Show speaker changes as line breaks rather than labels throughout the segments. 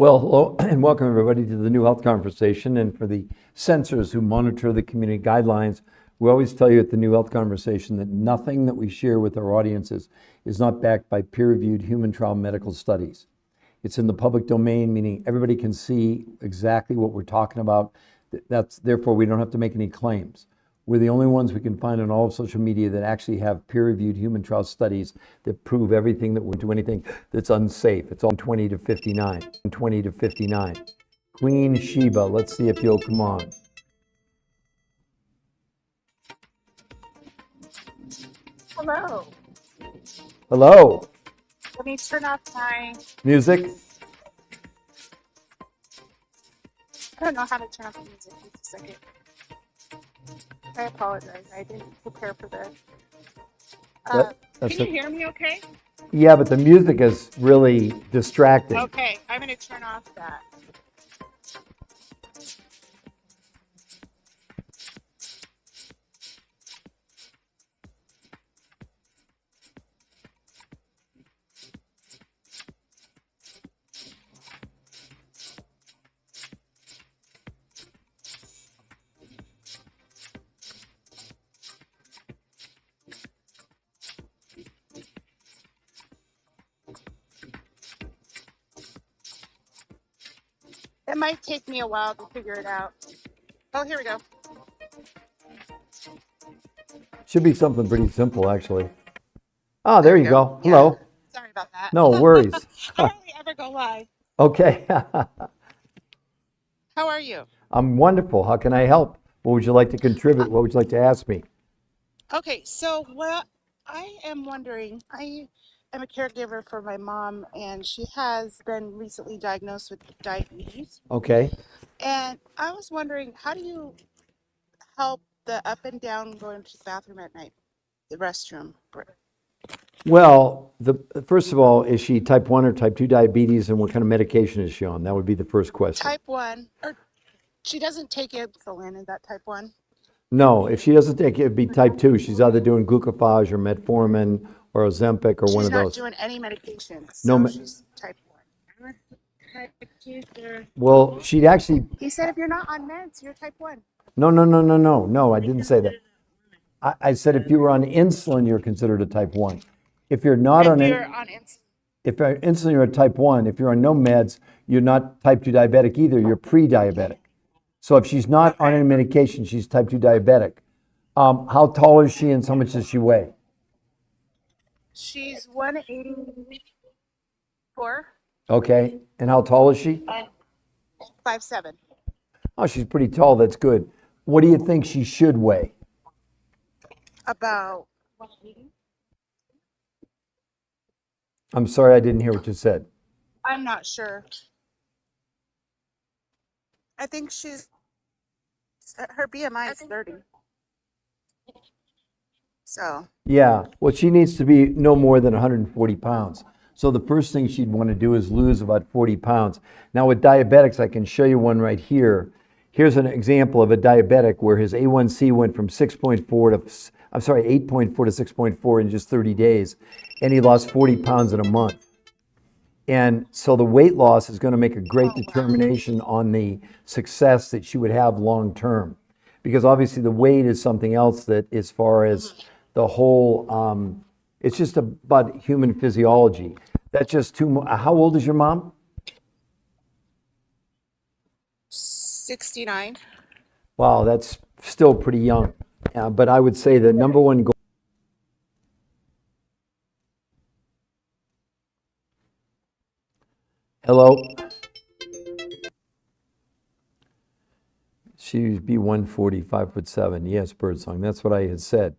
Well, hello and welcome everybody to the New Health Conversation. And for the censors who monitor the community guidelines, we always tell you at the New Health Conversation that nothing that we share with our audiences is not backed by peer-reviewed human trial medical studies. It's in the public domain, meaning everybody can see exactly what we're talking about. Therefore, we don't have to make any claims. We're the only ones we can find on all of social media that actually have peer-reviewed human trial studies that prove everything that we're doing, anything that's unsafe. It's on 20 to 59, 20 to 59. Queen Sheba, let's see if you'll come on.
Hello.
Hello.
Let me turn off my.
Music.
I don't know how to turn off the music. Just a second. I apologize. I didn't prepare for this. Can you hear me okay?
Yeah, but the music is really distracting.
Okay, I'm going to turn off that. It might take me a while to figure it out. Oh, here we go.
Should be something pretty simple, actually. Oh, there you go.
Yeah.
Hello.
Sorry about that.
No worries.
I hardly ever go live.
Okay.
How are you?
I'm wonderful. How can I help? What would you like to contribute? What would you like to ask me?
Okay, so what I am wondering, I am a caregiver for my mom, and she has been recently diagnosed with diabetes.
Okay.
And I was wondering, how do you help the up and down going to the bathroom at night, the restroom?
Well, first of all, is she type 1 or type 2 diabetes, and what kind of medication is she on? That would be the first question.
Type 1, or she doesn't take insulin, is that type 1?
No, if she doesn't take it, it'd be type 2. She's either doing glucophage or metformin or Ozempic or one of those.
She's not doing any medications,
No,
so she's type 1. Type 2,
well, she'd actually,
he said if you're not on meds, you're type 1.
no, I didn't say that. I said if you were on insulin, you're considered a type 1. If you're not on
You're on insulin.
if you're on insulin, you're a type 1. If you're on no meds, you're not type 2 diabetic either. You're pre-diabetic. So if she's not on any medication, she's type 2 diabetic. How tall is she and how much does she weigh?
She's 184
Okay. And how tall is she?
and 5'7".
Oh, she's pretty tall. That's good. What do you think she should weigh?
About 180.
I'm sorry, I didn't hear what you said.
I'm not sure. I think her BMI is 30. So,
Yeah, well, she needs to be no more than 140 pounds. So the first thing she'd want to do is lose about 40 pounds. Now with diabetics, I can show you one right here. Here's an example of a diabetic where his A1C went from 8.4 to 6.4 in just 30 days, and he lost 40 pounds in a month. And so the weight loss is going to make a great determination on the success that she would have long term. Because obviously the weight is something else that, as far as the whole, it's just about human physiology. That's just how old is your mom?
69.
Wow, that's still pretty young. But I would say the number one goal. Hello? She'd be 140, 5'7". Yes, Birdsong. That's what I had said.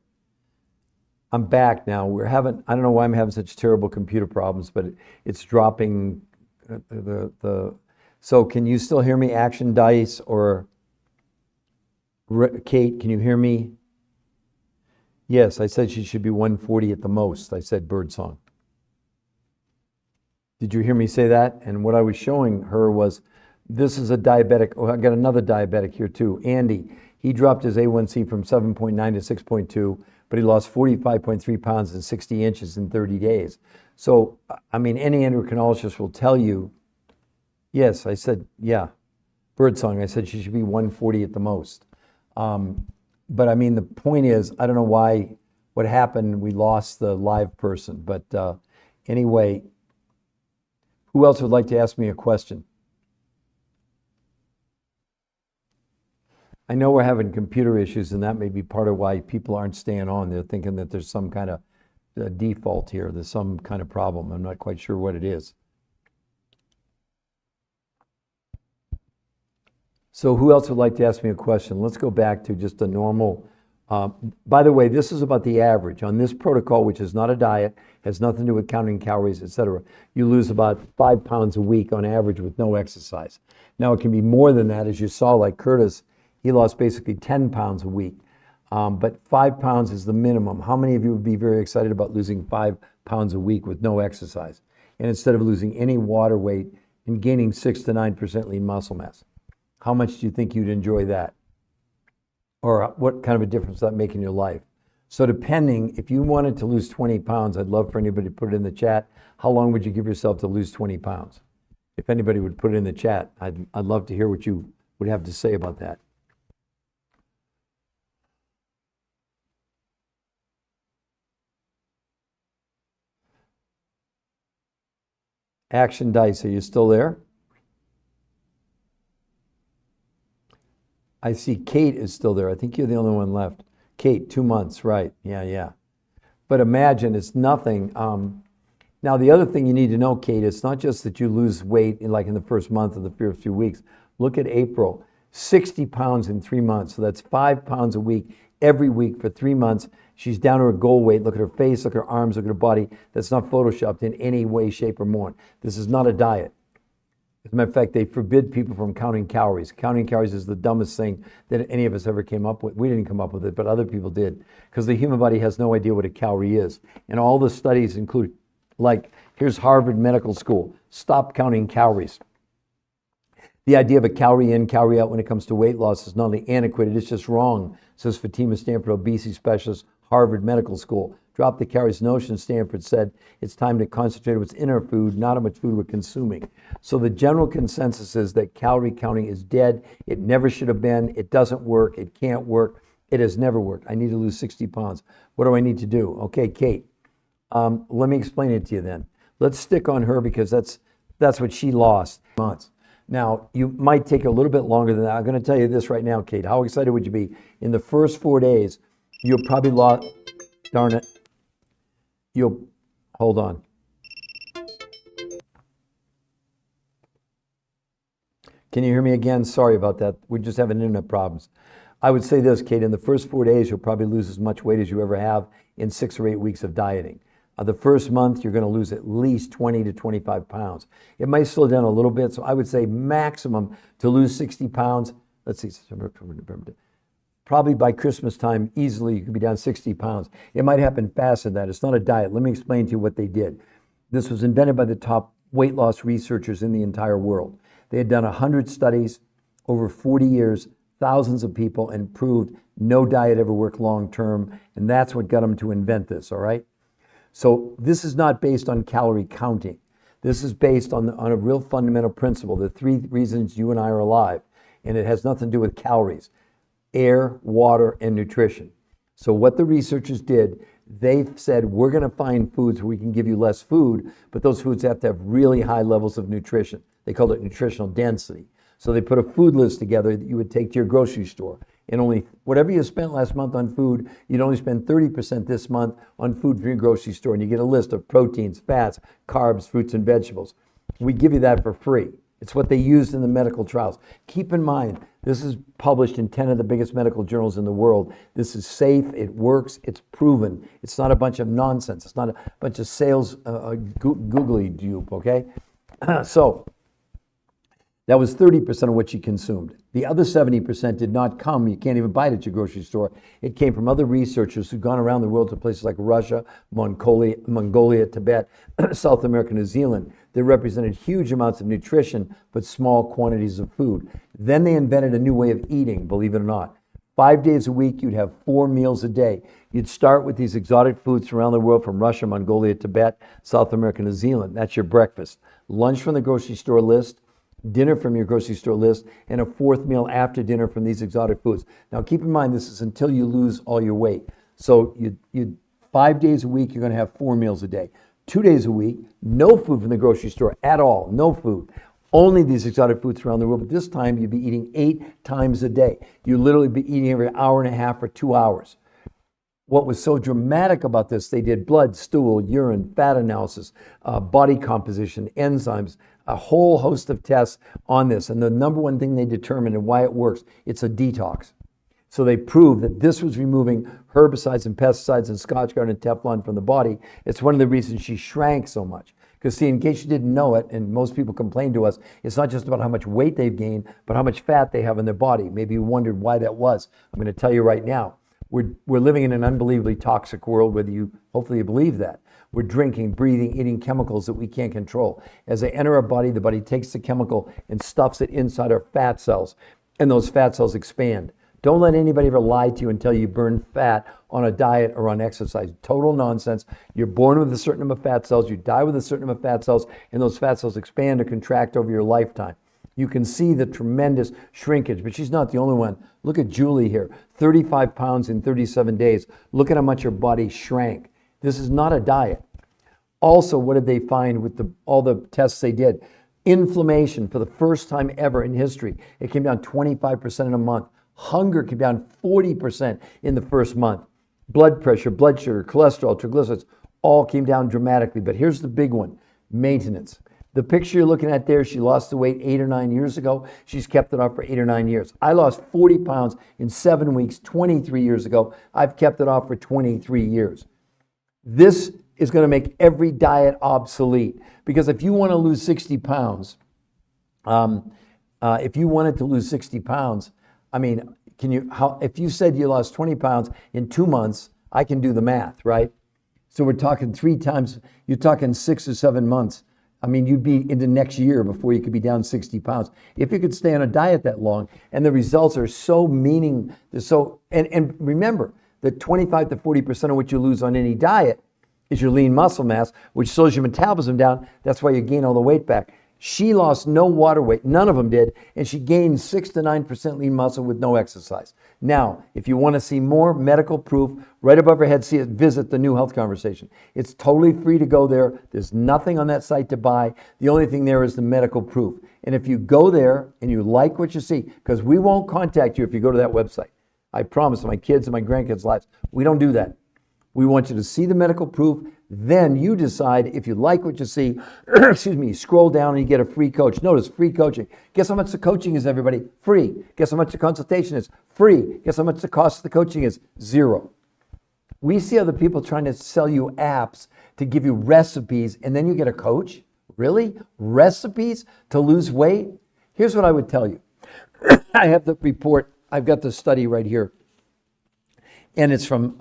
I'm back now. I don't know why I'm having such terrible computer problems, but it's dropping so can you still hear me, Action Dice or Kate, can you hear me? Yes, I said she should be 140 at the most. I said Birdsong. Did you hear me say that? And what I was showing her was, this is a diabetic. Oh, I got another diabetic here too. Andy, he dropped his A1C from 7.9 to 6.2, but he lost 45.3 pounds and 60 inches in 30 days. So, I mean, any endocrinologist will tell you Yes, I said, yeah, birdsong. I said she should be 140 at the most. But I mean, the point is, I don't know why, what happened, we lost the live person. But anyway, who else would like to ask me a question? I know we're having computer issues, and that may be part of why people aren't staying on. They're thinking that there's some kind of default here. There's some kind of problem. I'm not quite sure what it is. So who else would like to ask me a question? Let's go back to just a normal. By the way, this is about the average. On this protocol, which is not a diet, has nothing to do with counting calories, etc., you lose about 5 pounds a week on average with no exercise. Now, it can be more than that. As you saw, like Curtis, he lost basically 10 pounds a week. But 5 pounds is the minimum. How many of you would be very excited about losing 5 pounds a week with no exercise? And instead of losing any water weight and gaining 6 to 9% lean muscle mass? How much do you think you'd enjoy that? Or what kind of a difference does that make in your life? So depending, if you wanted to lose 20 pounds, I'd love for anybody to put it in the chat. How long would you give yourself to lose 20 pounds? If anybody would put it in the chat, I'd love to hear what you would have to say about that. Action Dice, are you still there? I see Kate is still there. I think you're the only one left. Kate, 2 months, right. Yeah. But imagine it's nothing. Now, the other thing you need to know, Kate, it's not just that you lose weight in the first month or the first few weeks. Look at April, 60 pounds in 3 months. So that's 5 pounds a week, every week for 3 months. She's down to her goal weight. Look at her face, look at her arms, look at her body. That's not photoshopped in any way, shape, or form. This is not a diet. As a matter of fact, they forbid people from counting calories. Counting calories is the dumbest thing that any of us ever came up with. We didn't come up with it, but other people did. Because the human body has no idea what a calorie is. And all the studies include, here's Harvard Medical School. Stop counting calories. The idea of a calorie in, calorie out when it comes to weight loss is not only antiquated, it's just wrong, says Fatima Stanford, obesity specialist, Harvard Medical School. Drop the calories notion, Stanford said, it's time to concentrate on what's in our food, not how much food we're consuming. So the general consensus is that calorie counting is dead. It never should have been. It doesn't work. It can't work. It has never worked. I need to lose 60 pounds. What do I need to do? Okay, Kate, let me explain it to you then. Let's stick on her because that's what she lost months. Now, you might take a little bit longer than that. I'm going to tell you this right now, Kate. How excited would you be? In the first 4 days, you'll probably darn it. Hold on. Can you hear me again? Sorry about that. We're just having internet problems. I would say this, Kate, in the first 4 days, you'll probably lose as much weight as you ever have in 6 or 8 weeks of dieting. The first month, you're going to lose at least 20 to 25 pounds. It might slow down a little bit, so I would say maximum to lose 60 pounds. Let's see, September, October, November. Probably by Christmas time, easily, you could be down 60 pounds. It might happen faster than that. It's not a diet. Let me explain to you what they did. This was invented by the top weight loss researchers in the entire world. They had done 100 studies over 40 years, thousands of people, and proved no diet ever worked long term. And that's what got them to invent this, all right? So this is not based on calorie counting. This is based on a real fundamental principle, the 3 reasons you and I are alive. And it has nothing to do with calories. Air, water, and nutrition. So what the researchers did, they said, we're going to find foods where we can give you less food, but those foods have to have really high levels of nutrition. They called it nutritional density. So they put a food list together that you would take to your grocery store. And only whatever you spent last month on food, you'd only spend 30% this month on food for your grocery store. And you get a list of proteins, fats, carbs, fruits, and vegetables. We give you that for free. It's what they used in the medical trials. Keep in mind, this is published in 10 of the biggest medical journals in the world. This is safe, it works, it's proven. It's not a bunch of nonsense. It's not a bunch of sales googly dupe, okay? So that was 30% of what you consumed. The other 70% did not come. You can't even buy it at your grocery store. It came from other researchers who've gone around the world to places like Russia, Mongolia, Tibet, South America, New Zealand. They represented huge amounts of nutrition, but small quantities of food. Then they invented a new way of eating, believe it or not. 5 days a week, you'd have 4 meals a day. You'd start with these exotic foods from around the world, from Russia, Mongolia, Tibet, South America, New Zealand. That's your breakfast. Lunch from the grocery store list. dinner from your grocery store list, and a fourth meal after dinner from these exotic foods. Now keep in mind, this is until you lose all your weight. So you 5 days a week, you're going to have 4 meals a day. 2 days a week, no food from the grocery store at all, no food. Only these exotic foods around the world, but this time you'd be eating 8 times a day. You literally be eating every hour and a half or 2 hours. What was so dramatic about this, they did blood, stool, urine, fat analysis, body composition, enzymes, a whole host of tests on this. And the number one thing they determined and why it works, it's a detox. So they proved that this was removing herbicides and pesticides and Scotchgard and Teflon from the body. It's one of the reasons she shrank so much. Because see, in case you didn't know it, and most people complain to us, it's not just about how much weight they've gained, but how much fat they have in their body. Maybe you wondered why that was. I'm going to tell you right now. We're living in an unbelievably toxic world, whether you, hopefully you believe that. We're drinking, breathing, eating chemicals that we can't control. As they enter our body, the body takes the chemical and stuffs it inside our fat cells, and those fat cells expand. Don't let anybody ever lie to you and tell you burn fat on a diet or on exercise. Total nonsense. You're born with a certain number of fat cells, you die with a certain number of fat cells, and those fat cells expand or contract over your lifetime. You can see the tremendous shrinkage, but she's not the only one. Look at Julie here, 35 pounds in 37 days. Look at how much her body shrank. This is not a diet. Also, what did they find with all the tests they did? Inflammation, for the first time ever in history, it came down 25% in a month. Hunger came down 40% in the first month. Blood pressure, blood sugar, cholesterol, triglycerides, all came down dramatically. But here's the big one, maintenance. The picture you're looking at there, she lost the weight 8 or 9 years ago. She's kept it off for 8 or 9 years. I lost 40 pounds in 7 weeks 23 years ago. I've kept it off for 23 years. This is going to make every diet obsolete. Because if you want to lose 60 pounds, if you wanted to lose 60 pounds, I mean, if you said you lost 20 pounds in 2 months, I can do the math, right? So we're talking 3 times, you're talking 6 or 7 months. I mean, you'd be into next year before you could be down 60 pounds. If you could stay on a diet that long, and the results are so and remember that 25 to 40% of what you lose on any diet is your lean muscle mass, which slows your metabolism down. That's why you gain all the weight back. She lost no water weight, none of them did, and she gained 6 to 9% lean muscle with no exercise. Now, if you want to see more medical proof, right above her head, visit the New Health Conversation. It's totally free to go there. There's nothing on that site to buy. The only thing there is the medical proof. And if you go there and you like what you see, because we won't contact you if you go to that website. I promise my kids and my grandkids' lives, we don't do that. We want you to see the medical proof. Then you decide if you like what you see. Excuse me, scroll down and you get a free coach. Notice free coaching. Guess how much the coaching is, everybody? Free. Guess how much the consultation is? Free. Guess how much the cost of the coaching is? $0. We see other people trying to sell you apps to give you recipes, and then you get a coach? Really? Recipes to lose weight? Here's what I would tell you. I have the report. I've got the study right here. And it's from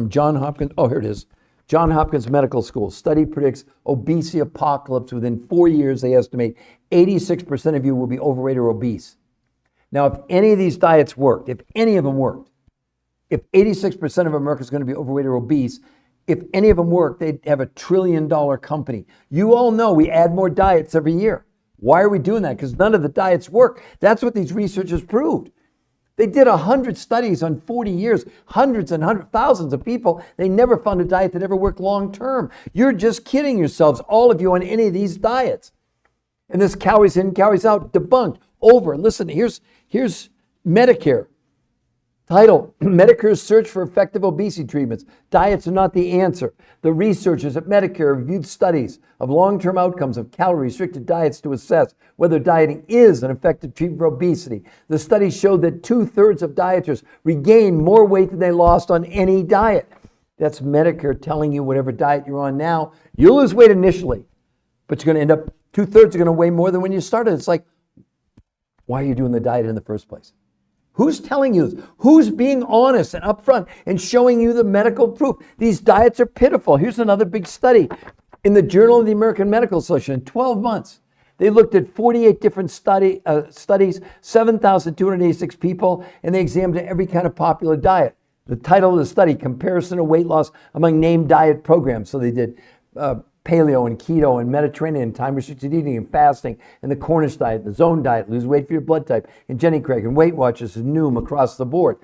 Johns Hopkins. Oh, here it is. Johns Hopkins Medical School. Study predicts obesity apocalypse. Within 4 years, they estimate 86% of you will be overweight or obese. Now, if any of these diets worked, if any of them worked, if 86% of America is going to be overweight or obese, if any of them worked, they'd have $1 trillion company. You all know we add more diets every year. Why are we doing that? Because none of the diets work. That's what these researchers proved. They did 100 studies on 40 years, hundreds and thousands of people. They never found a diet that ever worked long term. You're just kidding yourselves, all of you, on any of these diets. And this calories in, calories out, debunked, over. Listen, here's Medicare. Title, Medicare's search for effective obesity treatments. Diets are not the answer. The researchers at Medicare reviewed studies of long-term outcomes of calorie-restricted diets to assess whether dieting is an effective treatment for obesity. The study showed that 2/3 of dieters regained more weight than they lost on any diet. That's Medicare telling you whatever diet you're on now, you'll lose weight initially, but you're going to end up, 2/3 are going to weigh more than when you started. It's like, why are you doing the diet in the first place? Who's telling you this? Who's being honest and upfront and showing you the medical proof? These diets are pitiful. Here's another big study. In the Journal of the American Medical Association, in 12 months, they looked at 48 different studies, 7,286 people, and they examined every kind of popular diet. The title of the study, Comparison of Weight Loss Among Named Diet Programs. So they did paleo and keto and Mediterranean, time restricted eating and fasting, and the Cornish diet, the zone diet, lose weight for your blood type, and Jenny Craig and Weight Watchers and Noom across the board.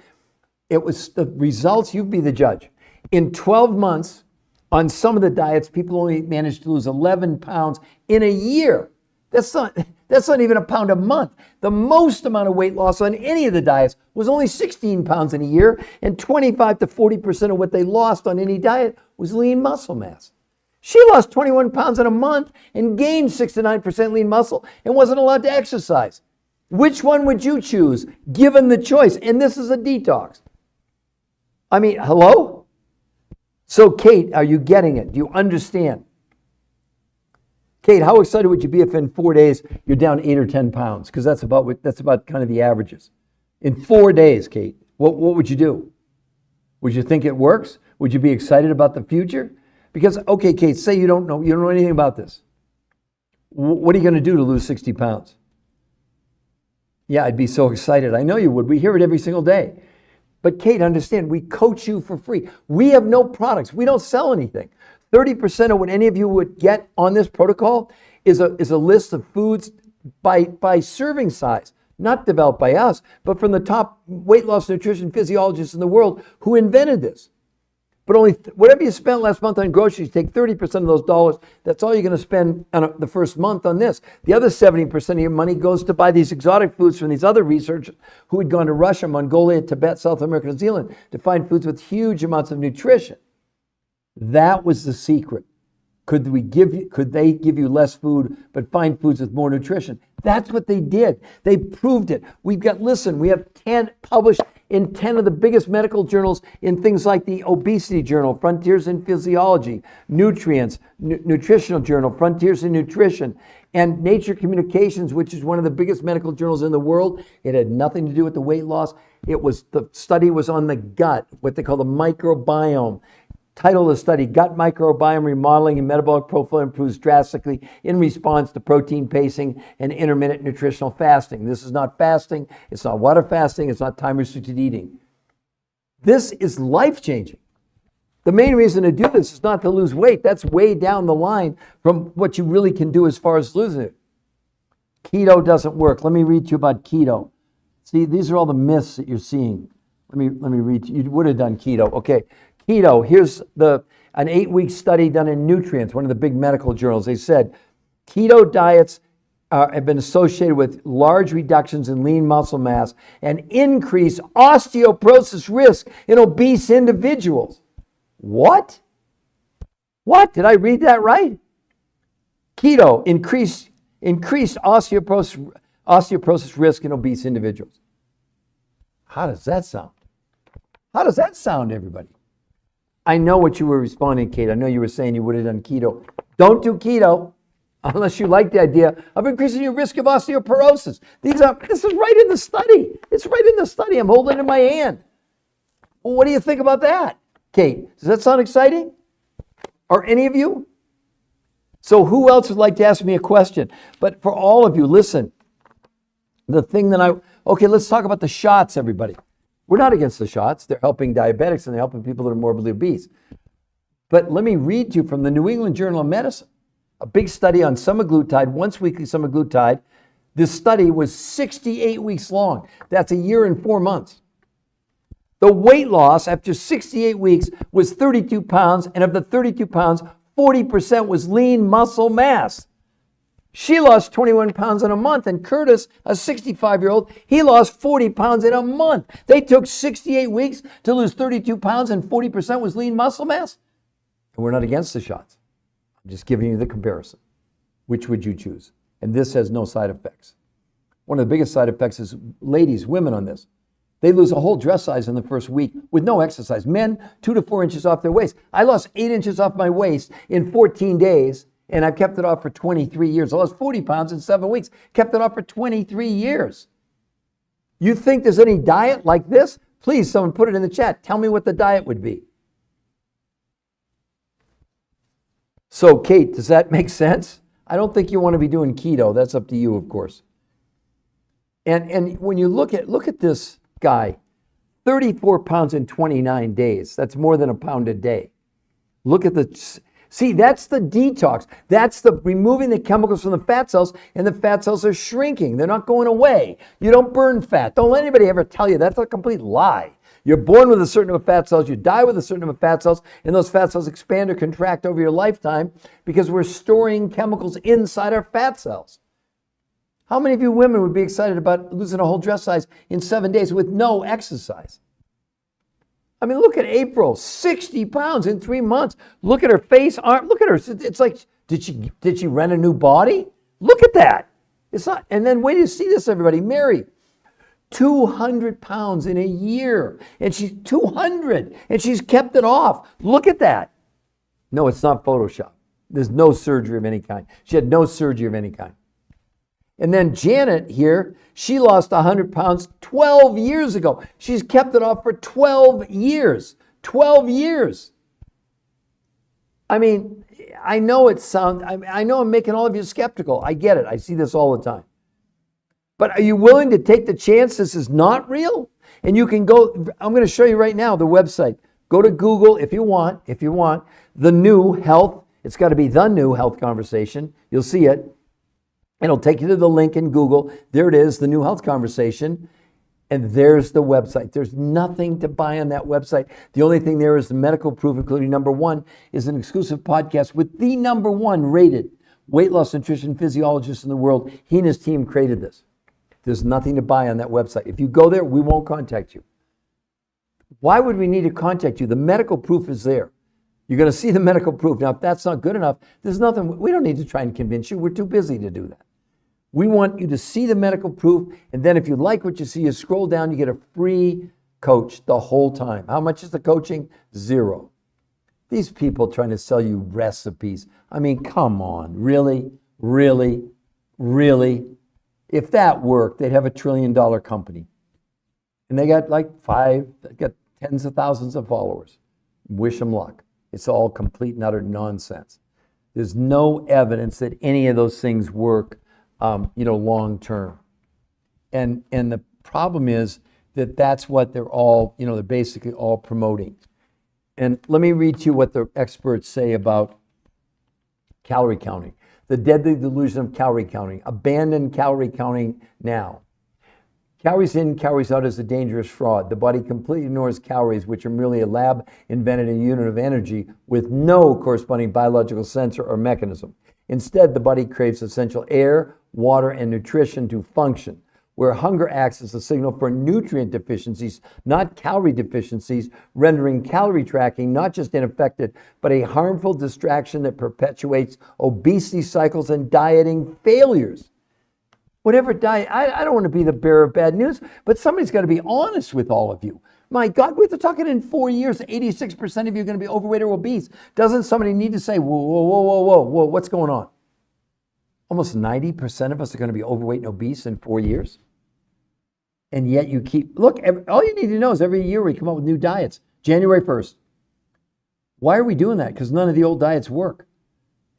It was the results, you be the judge. In 12 months, on some of the diets, people only managed to lose 11 pounds in a year. That's not even a pound a month. The most amount of weight loss on any of the diets was only 16 pounds in a year, and 25 to 40% of what they lost on any diet was lean muscle mass. She lost 21 pounds in a month and gained 6 to 9% lean muscle and wasn't allowed to exercise. Which one would you choose, given the choice? And this is a detox. I mean, hello? So, Kate, are you getting it? Do you understand? Kate, how excited would you be if in 4 days you're down 8 or 10 pounds? Because that's about kind of the averages. In 4 days, Kate, what would you do? Would you think it works? Would you be excited about the future? Because, okay, Kate, say you don't know anything about this. What are you going to do to lose 60 pounds? Yeah, I'd be so excited. I know you would. We hear it every single day. But Kate, understand, we coach you for free. We have no products. We don't sell anything. 30% of what any of you would get on this protocol is a list of foods by serving size, not developed by us, but from the top weight loss nutrition physiologists in the world who invented this. But only whatever you spent last month on groceries, take 30% of those dollars. That's all you're going to spend on the first month on this. The other 70% of your money goes to buy these exotic foods from these other researchers who had gone to Russia, Mongolia, Tibet, South America, New Zealand to find foods with huge amounts of nutrition. That was the secret. Could they give you less food, but find foods with more nutrition? That's what they did. They proved it. We have 10 published in 10 of the biggest medical journals in things like the Obesity Journal, Frontiers in Physiology, Nutrients, Nutritional Journal, Frontiers in Nutrition, and Nature Communications, which is one of the biggest medical journals in the world. It had nothing to do with the weight loss. The study was on the gut, what they call the microbiome. Title of the study, Gut Microbiome Remodeling and Metabolic Profile Improves Drastically in Response to Protein Pacing and Intermittent Nutritional Fasting. This is not fasting. It's not water fasting. It's not time-restricted eating. This is life-changing. The main reason to do this is not to lose weight. That's way down the line from what you really can do as far as losing it. Keto doesn't work. Let me read to you about keto. See, these are all the myths that you're seeing. Let me read to you. You would have done keto. Okay. Keto, here's an 8-week study done in Nutrients, one of the big medical journals. They said keto diets have been associated with large reductions in lean muscle mass and increased osteoporosis risk in obese individuals. What? Did I read that right? Keto increased osteoporosis risk in obese individuals. How does that sound? How does that sound, everybody? I know what you were responding, Kate. I know you were saying you would have done keto. Don't do keto unless you like the idea of increasing your risk of osteoporosis. This is right in the study. It's right in the study. I'm holding it in my hand. Well, what do you think about that, Kate? Does that sound exciting? Or any of you? So who else would like to ask me a question? But for all of you, listen. Let's talk about the shots, everybody. We're not against the shots. They're helping diabetics and they're helping people that are morbidly obese. But let me read to you from the New England Journal of Medicine, a big study on semaglutide, once weekly semaglutide. This study was 68 weeks long. That's a year and 4 months. The weight loss after 68 weeks was 32 pounds, and of the 32 pounds, 40% was lean muscle mass. She lost 21 pounds in a month, and Curtis, a 65-year-old, he lost 40 pounds in a month. They took 68 weeks to lose 32 pounds, and 40% was lean muscle mass. And we're not against the shots. I'm just giving you the comparison. Which would you choose? And this has no side effects. One of the biggest side effects is women on this. They lose a whole dress size in the first week with no exercise. Men, 2 to 4 inches off their waist. I lost 8 inches off my waist in 14 days. And I've kept it off for 23 years. I lost 40 pounds in 7 weeks. Kept it off for 23 years. You think there's any diet like this? Please, someone put it in the chat. Tell me what the diet would be. So, Kate, does that make sense? I don't think you want to be doing keto. That's up to you, of course. And when you look at this guy, 34 pounds in 29 days. That's more than a pound a day. Look at See, that's the detox. That's the removing the chemicals from the fat cells, and the fat cells are shrinking. They're not going away. You don't burn fat. Don't let anybody ever tell you that's a complete lie. You're born with a certain number of fat cells, you die with a certain number of fat cells, and those fat cells expand or contract over your lifetime because we're storing chemicals inside our fat cells. How many of you women would be excited about losing a whole dress size in 7 days with no exercise? I mean, look at April, 60 pounds in 3 months. Look at her face, arm, look at her. It's like, did she rent a new body? Look at that. It's not, and then wait to see this, everybody. Mary, 200 pounds in a year. And she's 200, and she's kept it off. Look at that. No, it's not Photoshop. There's no surgery of any kind. She had no surgery of any kind. And then Janet here, she lost 100 pounds 12 years ago. She's kept it off for 12 years. 12 years. I mean, I know I know I'm making all of you skeptical. I get it. I see this all the time. But are you willing to take the chance this is not real? And you can go, I'm going to show you right now the website. Go to Google if you want, the new health. It's got to be the new health conversation. You'll see it. It'll take you to the link in Google. There it is, the new health conversation. And there's the website. There's nothing to buy on that website. The only thing there is the medical proof, including number one, is an exclusive podcast with the number one rated weight loss nutrition physiologist in the world. He and his team created this. There's nothing to buy on that website. If you go there, we won't contact you. Why would we need to contact you? The medical proof is there. You're going to see the medical proof. Now, if that's not good enough, there's nothing, we don't need to try and convince you. We're too busy to do that. We want you to see the medical proof, and then if you like what you see, you scroll down, you get a free coach the whole time. How much is the coaching? $0. These people trying to sell you recipes. I mean, come on, really? Really? Really? If that worked, they'd have $1 trillion company. And they got they got tens of thousands of followers. Wish them luck. It's all complete and utter nonsense. There's no evidence that any of those things work long term. And the problem is that that's what they're all, they're basically all promoting. And let me read to you what the experts say about calorie counting. The deadly delusion of calorie counting. Abandon calorie counting now. Calories in, calories out is a dangerous fraud. The body completely ignores calories, which are merely a lab-invented unit of energy with no corresponding biological sensor or mechanism. Instead, the body craves essential air, water, and nutrition to function, where hunger acts as a signal for nutrient deficiencies, not calorie deficiencies, rendering calorie tracking not just ineffective, but a harmful distraction that perpetuates obesity cycles and dieting failures. Whatever diet, I don't want to be the bearer of bad news, but somebody's got to be honest with all of you. My God, we're talking in 4 years, 86% of you are going to be overweight or obese. Doesn't somebody need to say, whoa, what's going on? Almost 90% of us are going to be overweight and obese in 4 years. And yet you all you need to know is every year we come up with new diets. January 1st. Why are we doing that? Because none of the old diets work.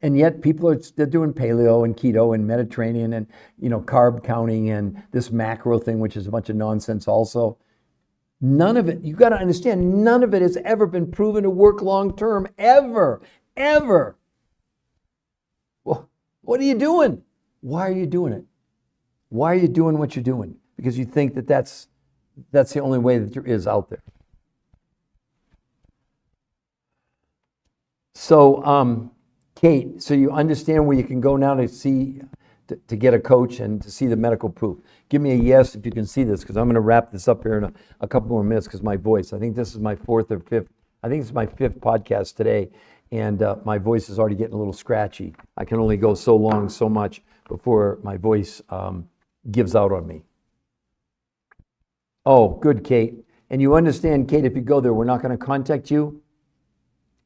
And yet people they're doing paleo and keto and Mediterranean and, carb counting and this macro thing, which is a bunch of nonsense also. None of it, you got to understand, none of it has ever been proven to work long term, ever. Well, what are you doing? Why are you doing it? Why are you doing what you're doing? Because you think that that's the only way that there is out there. So, Kate, so you understand where you can go now to get a coach and to see the medical proof. Give me a yes if you can see this, because I'm going to wrap this up here in a couple more minutes because my voice, I think this is my fourth or fifth, I think it's my fifth podcast today, and my voice is already getting a little scratchy. I can only go so long, so much before my voice gives out on me. Oh, good, Kate. And you understand, Kate, if you go there, we're not going to contact you.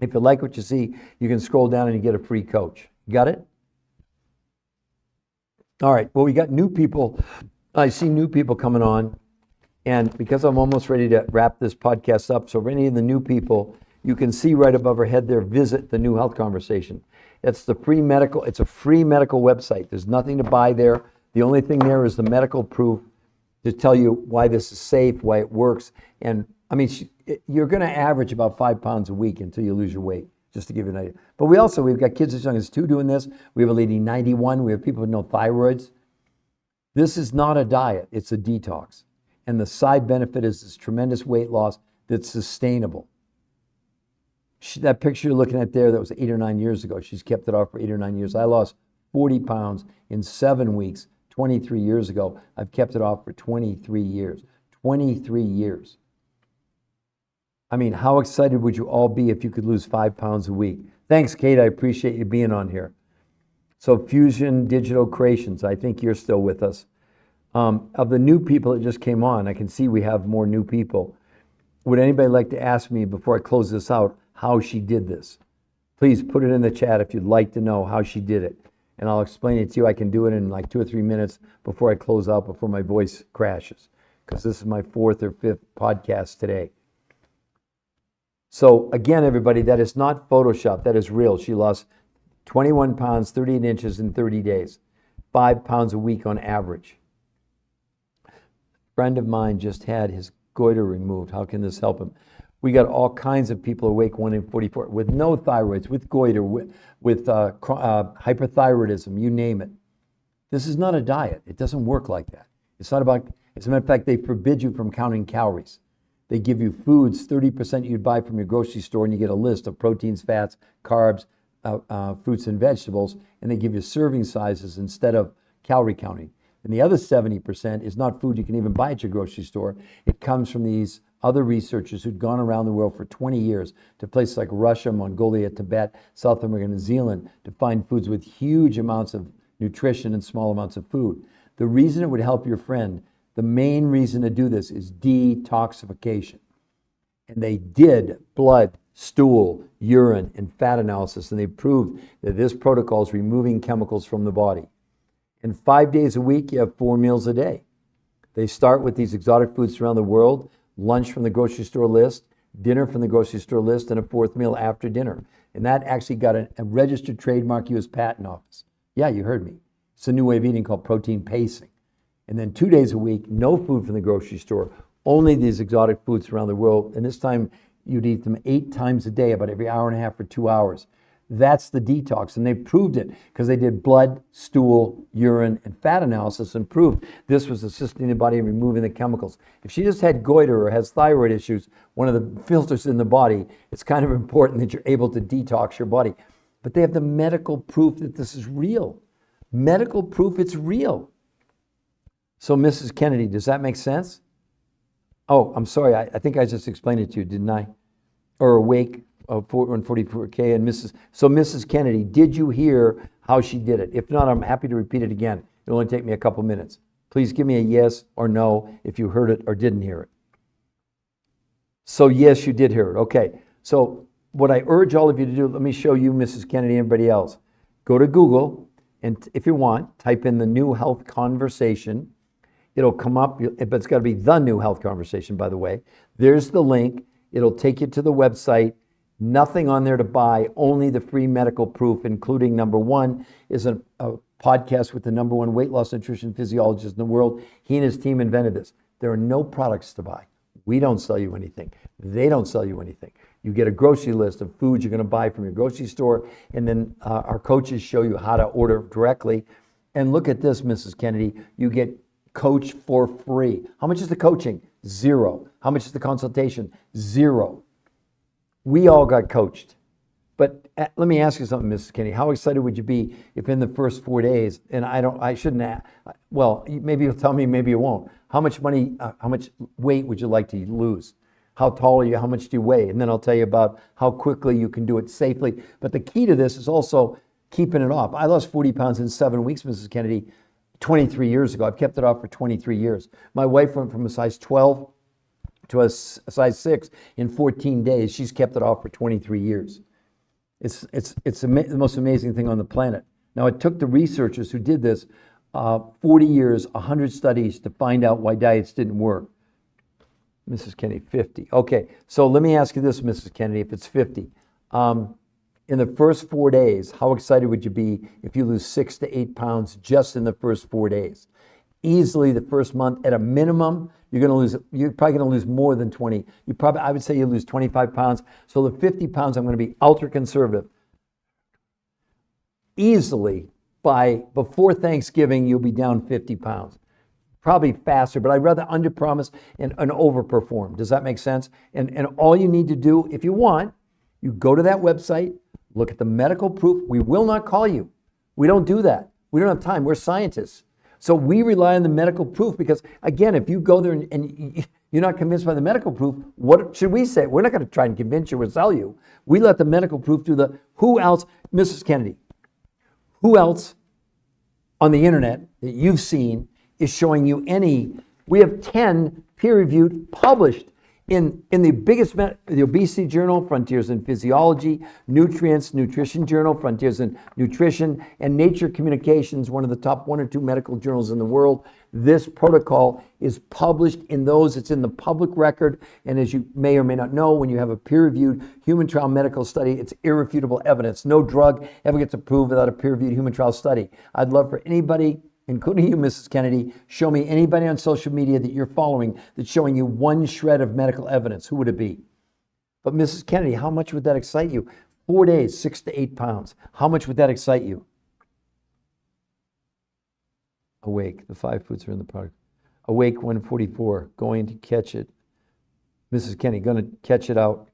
If you like what you see, you can scroll down and you get a free coach. Got it? All right. Well, we got new people. I see new people coming on. And because I'm almost ready to wrap this podcast up, so for any of the new people, you can see right above our head there, visit the New Health Conversation. It's a free medical website. There's nothing to buy there. The only thing there is the medical proof to tell you why this is safe, why it works. And I mean, you're going to average about 5 pounds a week until you lose your weight. just to give you an idea. But we've got kids as young as 2 doing this. We have a lady 91. We have people with no thyroids. This is not a diet, it's a detox. And the side benefit is this tremendous weight loss that's sustainable. That picture you're looking at there, that was 8 or 9 years ago. She's kept it off for 8 or 9 years. I lost 40 pounds in 7 weeks 23 years ago. I've kept it off for 23 years. 23 years. I mean, how excited would you all be if you could lose 5 pounds a week? Thanks, Kate. I appreciate you being on here. So Fusion Digital Creations, I think you're still with us. Of the new people that just came on, I can see we have more new people. Would anybody like to ask me before I close this out how she did this? Please put it in the chat if you'd like to know how she did it. And I'll explain it to you. I can do it in like 2 or 3 minutes before I close out, before my voice crashes, because this is my 4th or 5th podcast today. So again, everybody, that is not Photoshop. That is real. She lost 21 pounds, 38 inches in 30 days, 5 pounds a week on average. A friend of mine just had his goiter removed. How can this help him? We got all kinds of people awake, 1 in 44, with no thyroids, with goiter, with hyperthyroidism, you name it. This is not a diet. It doesn't work like that. It's not about, as a matter of fact, they forbid you from counting calories. They give you foods, 30% you'd buy from your grocery store, and you get a list of proteins, fats, carbs, fruits and vegetables, and they give you serving sizes instead of calorie counting. And the other 70% is not food you can even buy at your grocery store. It comes from these other researchers who'd gone around the world for 20 years to places like Russia, Mongolia, Tibet, South America, New Zealand to find foods with huge amounts of nutrition and small amounts of food. The reason it would help your friend, the main reason to do this is detoxification. And they did blood, stool, urine, and fat analysis, and they proved that this protocol is removing chemicals from the body. And 5 days a week, you have 4 meals a day. They start with these exotic foods around the world, lunch from the grocery store list, dinner from the grocery store list, and a 4th meal after dinner. And that actually got a registered trademark U.S. Patent Office. Yeah, you heard me. It's a new way of eating called protein pacing. And then 2 days a week, no food from the grocery store, only these exotic foods around the world. And this time, you'd eat them 8 times a day, about every hour and a half for 2 hours. That's the detox. And they proved it because they did blood, stool, urine, and fat analysis and proved this was assisting the body in removing the chemicals. If she just had goiter or has thyroid issues, one of the filters in the body, it's kind of important that you're able to detox your body. But they have the medical proof that this is real. Medical proof it's real. So Mrs. Kennedy, does that make sense? Oh, I'm sorry. I think I just explained it to you, didn't I? Or awake. 144K and Mrs. Kennedy, did you hear how she did it? If not, I'm happy to repeat it again. It'll only take me a couple minutes. Please give me a yes or no if you heard it or didn't hear it. So yes, you did hear it. Okay. So what I urge all of you to do, let me show you, Mrs. Kennedy, and everybody else. Go to Google and if you want, type in the New Health Conversation. It'll come up, but it's got to be the New Health Conversation, by the way. There's the link. It'll take you to the website. Nothing on there to buy, only the free medical proof, including number 1 is a podcast with the number 1 weight loss nutrition physiologist in the world. He and his team invented this. There are no products to buy. We don't sell you anything. They don't sell you anything. You get a grocery list of foods you're going to buy from your grocery store, and then our coaches show you how to order directly. And look at this, Mrs. Kennedy. You get coach for free. How much is the coaching? 0. How much is the consultation? 0. We all got coached. But let me ask you something, Mrs. Kennedy. How excited would you be if in the first 4 days, and maybe you'll tell me, maybe you won't. How much weight would you like to lose? How tall are you? How much do you weigh? And then I'll tell you about how quickly you can do it safely. But the key to this is also keeping it off. I lost 40 pounds in 7 weeks, Mrs. Kennedy, 23 years ago. I've kept it off for 23 years. My wife went from a size 12 to a size 6 in 14 days. She's kept it off for 23 years. It's the most amazing thing on the planet. Now, it took the researchers who did this 40 years, 100 studies to find out why diets didn't work. Mrs. Kennedy, 50. Okay, so let me ask you this, Mrs. Kennedy, if it's 50. In the first 4 days, how excited would you be if you lose 6 to 8 pounds just in the first 4 days? easily the first month at a minimum. You're probably going to lose more than 20. I would say you lose 25 pounds. So the 50 pounds, I'm going to be ultra conservative. Easily before Thanksgiving, you'll be down 50 pounds. Probably faster, but I'd rather underpromise and overperform. Does that make sense? And all you need to do, if you want, you go to that website, look at the medical proof. We will not call you. We don't do that. We don't have time. We're scientists. So we rely on the medical proof because, again, if you go there and you're not convinced by the medical proof, what should we say? We're not going to try and convince you or sell you. We let the medical proof do who else, Mrs. Kennedy, who else on the internet that you've seen is showing you we have 10 peer-reviewed, published in the biggest, the Obesity Journal, Frontiers in Physiology, Nutrition Journal, Frontiers in Nutrition, and Nature Communications, one of the top 1 or 2 medical journals in the world. This protocol is published in those. It's in the public record. And as you may or may not know, when you have a peer-reviewed human trial medical study, it's irrefutable evidence. No drug ever gets approved without a peer-reviewed human trial study. I'd love for anybody, including you, Mrs. Kennedy, show me anybody on social media that you're following that's showing you one shred of medical evidence. Who would it be? But Mrs. Kennedy, how much would that excite you? 4 days, 6 to 8 pounds. How much would that excite you? Awake, the 5 foods are in the product. Awake 144, going to catch it. Mrs. Kennedy, going to catch it out.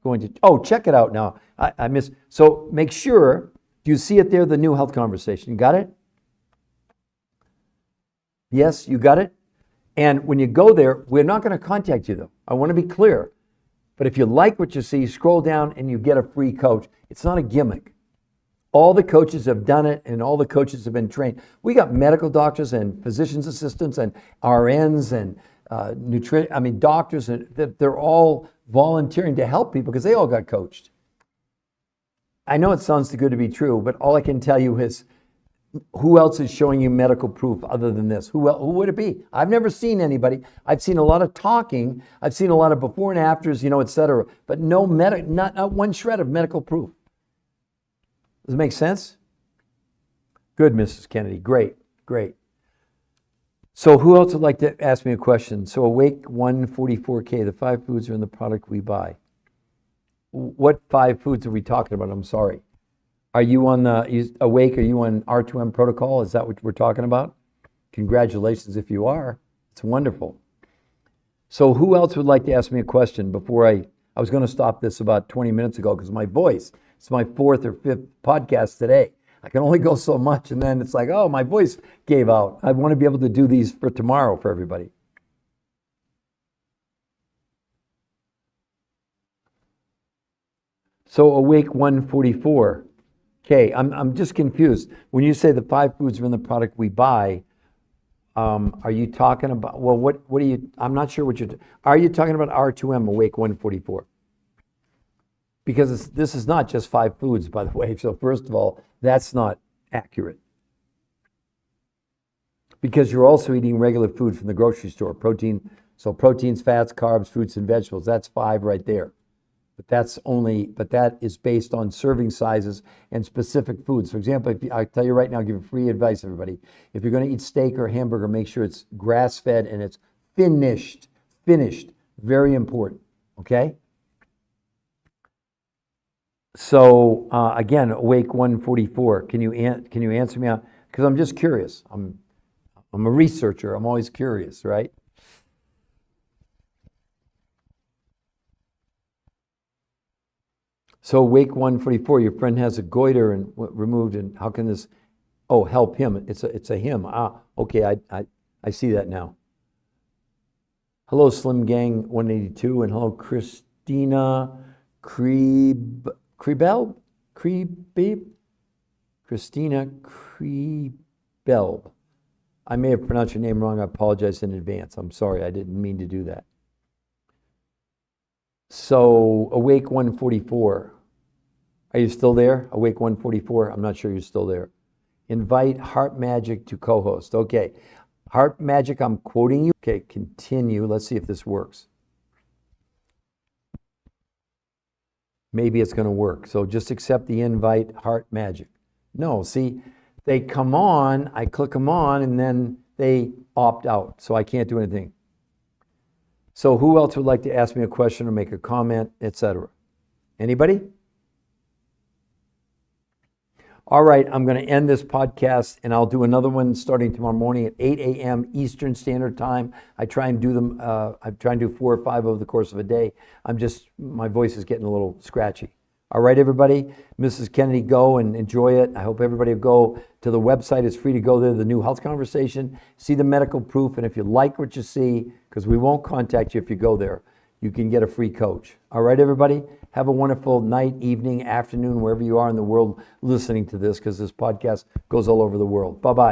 Check it out now. I missed. So make sure, do you see it there, the New Health Conversation? You got it? Yes, you got it? And when you go there, we're not going to contact you though. I want to be clear. But if you like what you see, scroll down and you get a free coach. It's not a gimmick. All the coaches have done it and all the coaches have been trained. We got medical doctors and physician's assistants and RNs and doctors, and they're all volunteering to help people because they all got coached. I know it sounds too good to be true, but all I can tell you is, who else is showing you medical proof other than this? Who would it be? I've never seen anybody. I've seen a lot of talking. I've seen a lot of before and afters, et cetera, but not one shred of medical proof. Does it make sense? Good, Mrs. Kennedy. Great. So who else would like to ask me a question? So Awake 144K, the 5 foods are in the product we buy. What 5 foods are we talking about? I'm sorry. Are you on Awake? Are you on R2M protocol? Is that what we're talking about? Congratulations if you are. It's wonderful. So who else would like to ask me a question before I was going to stop this about 20 minutes ago because my voice, it's my 4th or 5th podcast today. I can only go so much and then it's like, oh, my voice gave out. I want to be able to do these for tomorrow for everybody. So Awake 144. Okay, I'm just confused. When you say the 5 foods are in the product we buy, are you talking about, well, what are you, I'm not sure are you talking about R2M Awake 144? Because this is not just 5 foods, by the way. So first of all, that's not accurate. Because you're also eating regular food from the grocery store. Proteins, fats, carbs, fruits, and vegetables. That's 5 right there. But that is based on serving sizes and specific foods. For example, I tell you right now, I'll give you free advice, everybody. If you're going to eat steak or hamburger, make sure it's grass-fed and it's finished. Very important, okay? So again, Awake 144, can you answer me out? Because I'm just curious. I'm a researcher. I'm always curious, right? So Awake 144, your friend has a goiter and removed, and how can this, help him? It's a him. Okay, I see that now. Hello, Slim Gang 182, and hello, Christina Kriebel? Christina Kriebel. I may have pronounced your name wrong. I apologize in advance. I'm sorry. I didn't mean to do that. So Awake 144. Are you still there? Awake 144? I'm not sure you're still there. Invite Heart Magic to co-host. Okay. Heart Magic, I'm quoting you. Okay, continue. Let's see if this works. Maybe it's going to work. So just accept the invite, Heart Magic. No, see, they come on, I click them on, and then they opt out, so I can't do anything. So who else would like to ask me a question or make a comment, etc.? Anybody? All right, I'm going to end this podcast, and I'll do another one starting tomorrow morning at 8 a.m. Eastern Standard Time. I try and do them. I try and do 4 or 5 over the course of a day. My voice is getting a little scratchy. All right, everybody. Mrs. Kennedy, go and enjoy it. I hope everybody will go to the website. It's free to go there, the New Health Conversation. See the medical proof, and if you like what you see, because we won't contact you if you go there, you can get a free coach. All right, everybody. Have a wonderful night, evening, afternoon, wherever you are in the world listening to this, because this podcast goes all over the world. Bye-bye.